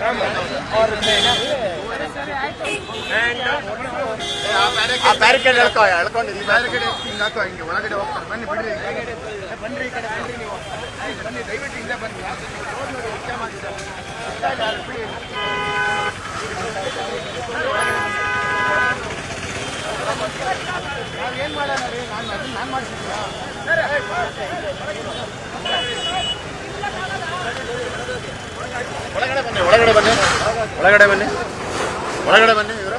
और barricade ಎಳ್ಕೊಂಡಿದ್ದೀವಿ. Barricade ಹಿಂಗೆ ಹಾಕೋ, ಹಿಂಗೆ ಒಳಗಡೆ ಹೋಗ್ತಾರೆ. ಬನ್ನಿ ಬಿಡ್ರಿ, ಬನ್ನಿ ಈ ಕಡೆ ಬನ್ನಿ, ನೀವು ಬನ್ನಿ, ದಯವಿಟ್ಟು ಹಿಂದೆ ಬನ್ನಿ. ನಾವೇನು ಮಾಡೋಣ ರೀ? ನಾನು ಮಾಡ್ತಿದ್ದೀರಾ? ಒಳಗಡೆ ಬನ್ನಿ, ಒಳಗಡೆ ಬನ್ನಿ, ಒಳಗಡೆ ಬನ್ನಿ, ಒಳಗಡೆ ಬನ್ನಿ. ಇವರು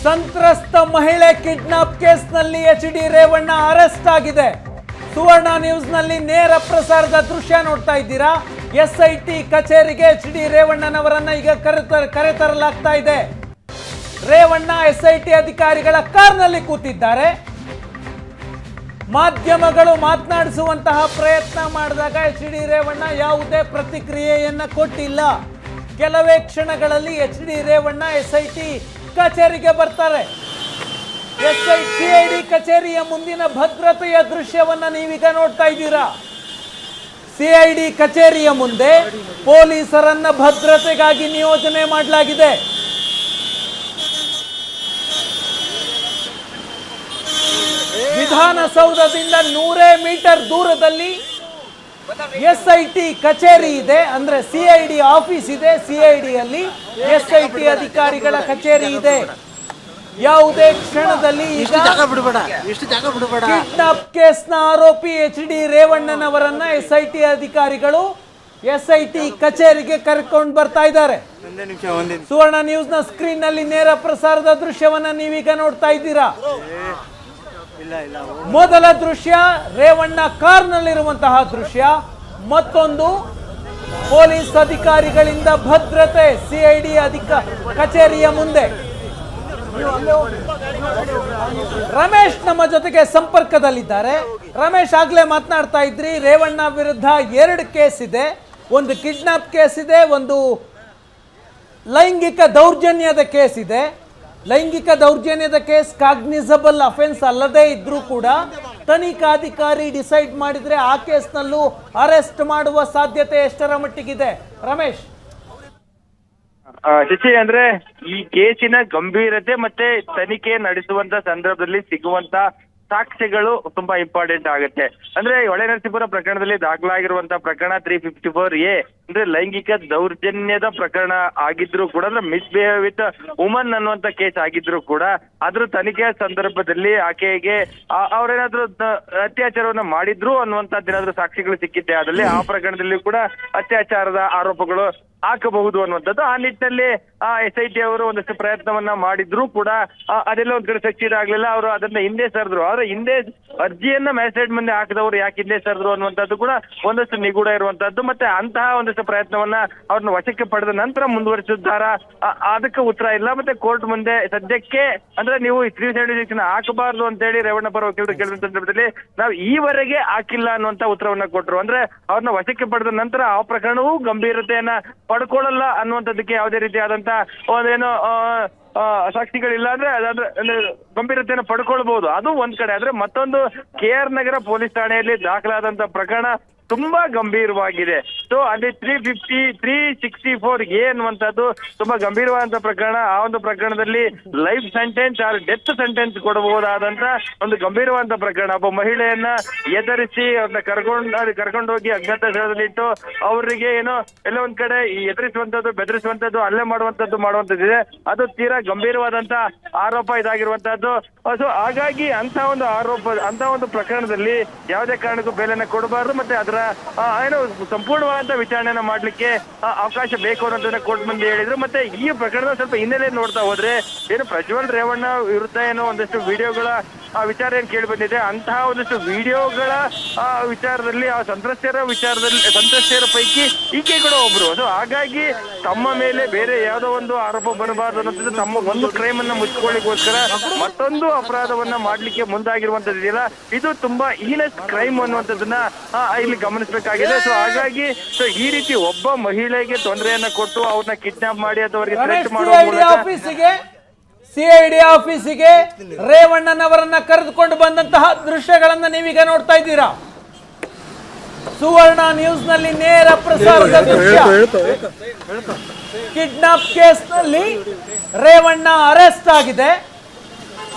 ಸಂತ್ರಸ್ತ ಮಹಿಳೆ ಕಿಡ್ನಾಪ್ ಕೇಸ್ನಲ್ಲಿ ಎಚ್.ಡಿ. ರೇವಣ್ಣ ಅರೆಸ್ಟ್ ಆಗಿದೆ. ಸುವರ್ಣ ನ್ಯೂಸ್ನಲ್ಲಿ ನೇರ ಪ್ರಸಾರದ ದೃಶ್ಯ ನೋಡ್ತಾ ಇದ್ದೀರಾ. ಎಸ್ಐಟಿ ಕಚೇರಿಗೆ ಎಚ್.ಡಿ. ರೇವಣ್ಣನವರನ್ನ ಈಗ ಕರೆತರಲಾಗ್ತಾ ಇದೆ. ರೇವಣ್ಣ ಎಸ್ಐಟಿ ಅಧಿಕಾರಿಗಳ ಕಾರ್ನಲ್ಲಿ ಕೂತಿದ್ದಾರೆ. ಮಾಧ್ಯಮಗಳು ಮಾತನಾಡಿಸುವಂತಹ ಪ್ರಯತ್ನ ಮಾಡಿದಾಗ ಎಚ್.ಡಿ. ರೇವಣ್ಣ ಯಾವುದೇ ಪ್ರತಿಕ್ರಿಯೆಯನ್ನ ಕೊಟ್ಟಿಲ್ಲ. ಕೆಲವೇ ಕ್ಷಣಗಳಲ್ಲಿ ಎಚ್.ಡಿ. ರೇವಣ್ಣ ಎಸ್ಐಟಿ ಕಚೇರಿಗೆ ಬರ್ತಾರೆ. ಸಿಐಡಿ ಕಚೇರಿಯ ಮುಂದಿನ ಭದ್ರತೆಯ ದೃಶ್ಯವನ್ನ ನೀವೀಗ ನೋಡ್ತಾ ಇದ್ದೀರಾ. ಸಿಐಡಿ ಕಚೇರಿಯ ಮುಂದೆ ಪೊಲೀಸರನ್ನ ಭದ್ರತೆಗಾಗಿ ನಿಯೋಜನೆ ಮಾಡಲಾಗಿದೆ. ವಿಧಾನಸೌಧದಿಂದ 100 ಮೀಟರ್ ದೂರದಲ್ಲಿ ಎಸ್ಐಟಿ ಕಚೇರಿ ಇದೆ, ಅಂದ್ರೆ ಸಿಐಡಿ ಆಫೀಸ್ ಇದೆ. ಸಿಐಡಿಯಲ್ಲಿ ಎಸ್ಐಟಿ ಅಧಿಕಾರಿಗಳ ಕಚೇರಿ ಇದೆ. ಯಾವುದೇ ಕ್ಷಣದಲ್ಲಿ ಕಿಡ್ನಾಪ್ ಕೇಸ್ನ ಆರೋಪಿ ಎಚ್.ಡಿ. ರೇವಣ್ಣನವರನ್ನ ಎಸ್ಐಟಿ ಅಧಿಕಾರಿಗಳು ಎಸ್ಐಟಿ ಕಚೇರಿಗೆ ಕರ್ಕೊಂಡು ಬರ್ತಾ ಇದ್ದಾರೆ. ಸುವರ್ಣ ನ್ಯೂಸ್ ನ ಸ್ಕ್ರೀನ್ ನಲ್ಲಿ ನೇರ ಪ್ರಸಾರದ ದೃಶ್ಯವನ್ನ ನೀವೀಗ ನೋಡ್ತಾ ಇದ್ದೀರಾ. ಮೊದಲ ದೃಶ್ಯ ರೇವಣ್ಣ ಕಾರ್ನಲ್ಲಿರುವಂತಹ ದೃಶ್ಯ, ಮತ್ತೊಂದು ಪೊಲೀಸ್ ಅಧಿಕಾರಿಗಳಿಂದ ಭದ್ರತೆ ಸಿಐಡಿ ಕಚೇರಿಯ ಮುಂದೆ. ರಮೇಶ್ ನಮ್ಮ ಜೊತೆಗೆ ಸಂಪರ್ಕದಲ್ಲಿದ್ದಾರೆ. ರಮೇಶ್, ಆಗ್ಲೇ ಮಾತನಾಡ್ತಾ ಇದ್ರಿ, ರೇವಣ್ಣ ವಿರುದ್ಧ 2 ಕೇಸ್ ಇದೆ. ಒಂದು ಕಿಡ್ನಾಪ್ ಕೇಸ್ ಇದೆ, ಒಂದು ಲೈಂಗಿಕ ದೌರ್ಜನ್ಯದ ಕೇಸ್ ಇದೆ. ಲೈಂಗಿಕ ದೌರ್ಜನ್ಯದ ಕೇಸ್ ಕಾಗ್ನಿಸಬಲ್ ಅಫೆನ್ಸ್ ಅಲ್ಲದೇ ಇದ್ರೂ ಕೂಡ ತನಿಖಾಧಿಕಾರಿ ಡಿಸೈಡ್ ಮಾಡಿದ್ರೆ ಆ ಕೇಸ್ನಲ್ಲೂ ಅರೆಸ್ಟ್ ಮಾಡುವ ಸಾಧ್ಯತೆ ಎಷ್ಟರ ಮಟ್ಟಿಗಿದೆ? ರಮೇಶ್, ಶಶಿ, ಅಂದ್ರೆ ಈ ಕೇಸಿನ ಗಂಭೀರತೆ ಮತ್ತೆ ತನಿಖೆ ನಡೆಸುವಂತ ಸಂದರ್ಭದಲ್ಲಿ ಸಿಗುವಂತ ಸಾಕ್ಷ್ಯಗಳು ತುಂಬಾ ಇಂಪಾರ್ಟೆಂಟ್ ಆಗುತ್ತೆ. ಅಂದ್ರೆ ಹೊಳೆನರಸೀಪುರ ಪ್ರಕರಣದಲ್ಲಿ ದಾಖಲಾಗಿರುವಂತಹ ಪ್ರಕರಣ 354A ಅಂದ್ರೆ ಲೈಂಗಿಕ ದೌರ್ಜನ್ಯದ ಪ್ರಕರಣ ಆಗಿದ್ರು ಕೂಡ, ಅಂದ್ರೆ ಮಿಸ್ಬಿಹೇವ್ ವಿತ್ ವುಮನ್ ಅನ್ನುವಂತ ಕೇಸ್ ಆಗಿದ್ರು ಕೂಡ ಅದ್ರ ತನಿಖೆಯ ಸಂದರ್ಭದಲ್ಲಿ ಆಕೆಗೆ ಅವ್ರೇನಾದ್ರೂ ಅತ್ಯಾಚಾರವನ್ನ ಮಾಡಿದ್ರು ಅನ್ನುವಂತದ್ದೇನಾದ್ರೂ ಸಾಕ್ಷಿಗಳು ಸಿಕ್ಕಿದ್ದೆ ಆದಲ್ಲಿ ಆ ಪ್ರಕರಣದಲ್ಲಿ ಕೂಡ ಅತ್ಯಾಚಾರದ ಆರೋಪಗಳು ಹಾಕಬಹುದು ಅನ್ನುವಂಥದ್ದು. ಆ ನಿಟ್ಟಿನಲ್ಲಿ SIT ಅವರು ಒಂದಷ್ಟು ಪ್ರಯತ್ನವನ್ನ ಮಾಡಿದ್ರು ಕೂಡ ಅದೆಲ್ಲ ಒಂದ್ ಕಡೆ ಸಕ್ಸೀಡ್ ಆಗ್ಲಿಲ್ಲ. ಅವರು ಅದನ್ನ ಹಿಂದೆ ಸರಿದ್ರು. ಆದ್ರೆ ಹಿಂದೆ ಅರ್ಜಿಯನ್ನ ಮ್ಯಾಜಿಸ್ಟ್ರೇಟ್ ಮುಂದೆ ಹಾಕಿದವರು ಯಾಕೆ ಹಿಂದೆ ಸರಿದ್ರು ಅನ್ನುವಂಥದ್ದು ಕೂಡ ಒಂದಷ್ಟು ನಿಗೂಢ ಇರುವಂತದ್ದು. ಮತ್ತೆ ಅಂತಹ ಒಂದಷ್ಟು ಪ್ರಯತ್ನವನ್ನ ಅವ್ರನ್ನ ವಶಕ್ಕೆ ಪಡೆದ ನಂತರ ಮುಂದುವರಿಸಿದ್ದಾರ, ಅದಕ್ಕೆ ಉತ್ತರ ಇಲ್ಲ. ಮತ್ತೆ ಕೋರ್ಟ್ ಮುಂದೆ ಸದ್ಯಕ್ಕೆ ಅಂದ್ರೆ ನೀವು 376 ಹಾಕಬಾರ್ದು ಅಂತ ಹೇಳಿ ರೇವಣ್ಣ ಪರ ವಕೀಲರು ಕೇಳಿದ ಸಂದರ್ಭದಲ್ಲಿ ನಾವು ಈವರೆಗೆ ಹಾಕಿಲ್ಲ ಅನ್ನುವಂತ ಉತ್ತರವನ್ನ ಕೊಟ್ಟರು. ಅಂದ್ರೆ ಅವ್ರನ್ನ ವಶಕ್ಕೆ ಪಡೆದ ನಂತರ ಆ ಪ್ರಕರಣವೂ ಗಂಭೀರತೆಯನ್ನ ಪಡ್ಕೊಳ್ಳಲ್ಲ ಅನ್ನುವಂಥದ್ದಕ್ಕೆ ಯಾವುದೇ ರೀತಿಯಾದಂತ ಒಂದೇನೋ ಸಾಕ್ಷಿಗಳಿಲ್ಲ. ಅಂದ್ರೆ ಗಂಭೀರತೆಯನ್ನು ಪಡ್ಕೊಳ್ಬಹುದು, ಅದು ಒಂದ್ ಕಡೆ. ಆದ್ರೆ ಮತ್ತೊಂದು KR ನಗರ ಪೊಲೀಸ್ ಠಾಣೆಯಲ್ಲಿ ದಾಖಲಾದಂತ ಪ್ರಕರಣ ತುಂಬಾ ಗಂಭೀರವಾಗಿದೆ. ಸೊ ಅಲ್ಲಿ 364A ಅನ್ನುವಂಥದ್ದು ತುಂಬಾ ಗಂಭೀರವಾದಂತ ಪ್ರಕರಣ. ಆ ಒಂದು ಪ್ರಕರಣದಲ್ಲಿ life sentence or death sentence ಕೊಡಬಹುದಾದಂತ ಒಂದು ಗಂಭೀರವಾದಂತ ಪ್ರಕರಣ. ಒಬ್ಬ ಮಹಿಳೆಯನ್ನ ಎದುರಿಸಿ ಅವ್ರನ್ನ ಕರ್ಕೊಂಡೋಗಿ ಅಜ್ಞಾತ ಸ್ಥಳದಲ್ಲಿಟ್ಟು ಅವರಿಗೆ ಏನೋ ಎಲ್ಲ ಒಂದ್ ಕಡೆ ಎದುರಿಸುವಂತದ್ದು, ಬೆದರಿಸುವಂತದ್ದು, ಹಲ್ಲೆ ಮಾಡುವಂತದ್ದಿದೆ. ಅದು ತೀರಾ ಗಂಭೀರವಾದಂತ ಆರೋಪ ಇದಾಗಿರುವಂತಹದ್ದು. ಸೊ ಹಾಗಾಗಿ ಅಂತ ಒಂದು ಆರೋಪ, ಅಂತ ಒಂದು ಪ್ರಕರಣದಲ್ಲಿ ಯಾವುದೇ ಕಾರಣಕ್ಕೂ ಬೇಲೆನ ಕೊಡಬಾರ್ದು. ಮತ್ತೆ ಅದರ ಏನು ಸಂಪೂರ್ಣವಾದಂತ ವಿಚಾರಣೆಯನ್ನ ಮಾಡ್ಲಿಕ್ಕೆ ಅವಕಾಶ ಬೇಕು ಅನ್ನೋದನ್ನ ಕೋರ್ಟ್ ಮುಂದೆ ಹೇಳಿದ್ರು. ಮತ್ತೆ ಈ ಪ್ರಕರಣದ ಸ್ವಲ್ಪ ಹಿನ್ನೆಲೆ ನೋಡ್ತಾ ಹೋದ್ರೆ ಏನು ಪ್ರಜ್ವಲ್ ರೇವಣ್ಣ ವಿರುದ್ಧ ಏನೋ ಒಂದಷ್ಟು ವಿಡಿಯೋಗಳ ವಿಚಾರ ಏನ್ ಕೇಳಿ ಬಂದಿದೆ. ಅಂತಹ ಒಂದಷ್ಟು ವಿಡಿಯೋಗಳ ವಿಚಾರದಲ್ಲಿ ಆ ಸಂತ್ರಸ್ತರ ಪೈಕಿ ಈಕೆ ಕೂಡ ಒಬ್ರು. ಸೊ ಹಾಗಾಗಿ ತಮ್ಮ ಮೇಲೆ ಬೇರೆ ಯಾವುದೋ ಒಂದು ಆರೋಪ ಬರಬಾರದು ಅನ್ನೋದು ತಮ್ಮ ಒಂದು ಕ್ರೈಮ್ ಅನ್ನ ಮುಚ್ಕೊಳ್ಳಿಕ್ಕೋಸ್ಕರ ಮತ್ತೊಂದು ಅಪರಾಧವನ್ನ ಮಾಡ್ಲಿಕ್ಕೆ ಮುಂದಾಗಿರುವಂತದ್ದಿಲ್ಲ. ಇದು ತುಂಬಾ ಹೀನಸ್ ಕ್ರೈಮ್ ಅನ್ನುವಂಥದ್ದನ್ನ ಇಲ್ಲಿ ಗಮನಿಸಬೇಕಾಗಿದೆ. ಸೊ ಹಾಗಾಗಿ ಈ ರೀತಿ ಒಬ್ಬ ಮಹಿಳೆಗೆ ತೊಂದರೆಯನ್ನ ಕೊಟ್ಟು ಅವ್ರನ್ನ ಕಿಡ್ನಾಪ್ ಮಾಡಿ ಅಥವಾ ಅವರಿಗೆ ಥ್ರೆಟ್ ಮಾಡುವ ಮೂಲಕ ಸಿಐಡಿ ಆಫೀಸಿಗೆ ರೇವಣ್ಣನವರನ್ನ ಕರೆದುಕೊಂಡು ಬಂದಂತಹ ದೃಶ್ಯಗಳನ್ನ ನೀವೀಗ ನೋಡ್ತಾ ಇದ್ದೀರಾ. ಸುವರ್ಣ ನ್ಯೂಸ್ ನಲ್ಲಿ ನೇರ ಪ್ರಸಾರದ ದೃಶ್ಯ. ಕಿಡ್ನಾಪ್ ಕೇಸ್ನಲ್ಲಿ ರೇವಣ್ಣ ಅರೆಸ್ಟ್ ಆಗಿದೆ.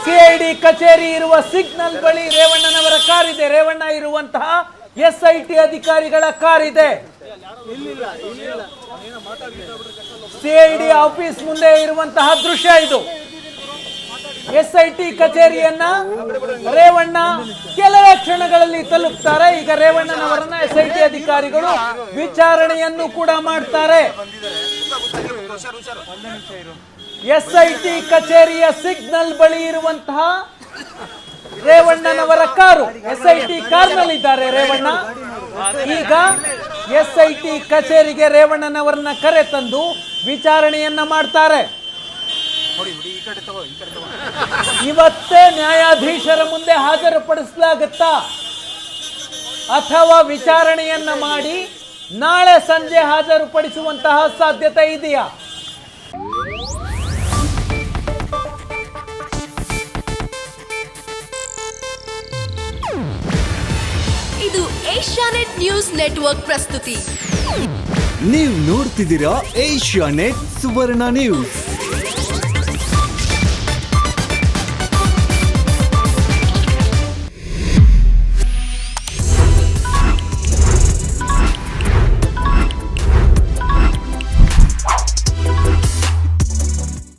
ಸಿಐಡಿ ಕಚೇರಿ ಇರುವ ಸಿಗ್ನಲ್ ಬಳಿ ರೇವಣ್ಣನವರ ಕಾರ್ ಇದೆ. ರೇವಣ್ಣ ಇರುವಂತಹ SIT ಅಧಿಕಾರಿಗಳ ಕಾರ್ ಇದೆ. ಸಿಐಡಿ ಆಫೀಸ್ ಮುಂದೆ ಇರುವಂತಹ ದೃಶ್ಯ ಇದು. SIT ಕಚೇರಿಯನ್ನ ರೇವಣ್ಣ ಕೆಲವೇ ಕ್ಷಣಗಳಲ್ಲಿ ತಲುಪ್ತಾರೆ. ಈಗ ರೇವಣ್ಣನವರನ್ನ SIT ಅಧಿಕಾರಿಗಳು ವಿಚಾರಣೆಯನ್ನು ಕೂಡ ಮಾಡ್ತಾರೆ. SIT ಕಚೇರಿಯ ಸಿಗ್ನಲ್ ಬಳಿ ಇರುವಂತಹ ರೇವಣ್ಣನವರ ಕಾರು, SIT ಕಾರ್ನಲ್ಲಿದ್ದಾರೆ ರೇವಣ್ಣ. ಈಗ SIT ಕಚೇರಿಗೆ ರೇವಣ್ಣನವರನ್ನ ಕರೆ ತಂದು ವಿಚಾರಣೆಯನ್ನ ಮಾಡ್ತಾರೆ. ಇವತ್ತೇ ನ್ಯಾಯಾಧೀಶರ ಮುಂದೆ ಹಾಜರುಪಡಿಸಲಾಗುತ್ತಾ ಅಥವಾ ವಿಚಾರಣೆಯನ್ನ ಮಾಡಿ ನಾಳೆ ಸಂಜೆ ಹಾಜರುಪಡಿಸುವಂತಹ ಸಾಧ್ಯತೆ ಇದೆಯಾ? ಇದು ಏಷ್ಯಾನೆಟ್ ನ್ಯೂಸ್ ನೆಟ್ವರ್ಕ್ ಪ್ರಸ್ತುತಿ. ನೀವು ನೋಡ್ತಿದ್ದೀರಾ ಏಷ್ಯಾನೆಟ್ ಸುವರ್ಣ ನ್ಯೂಸ್.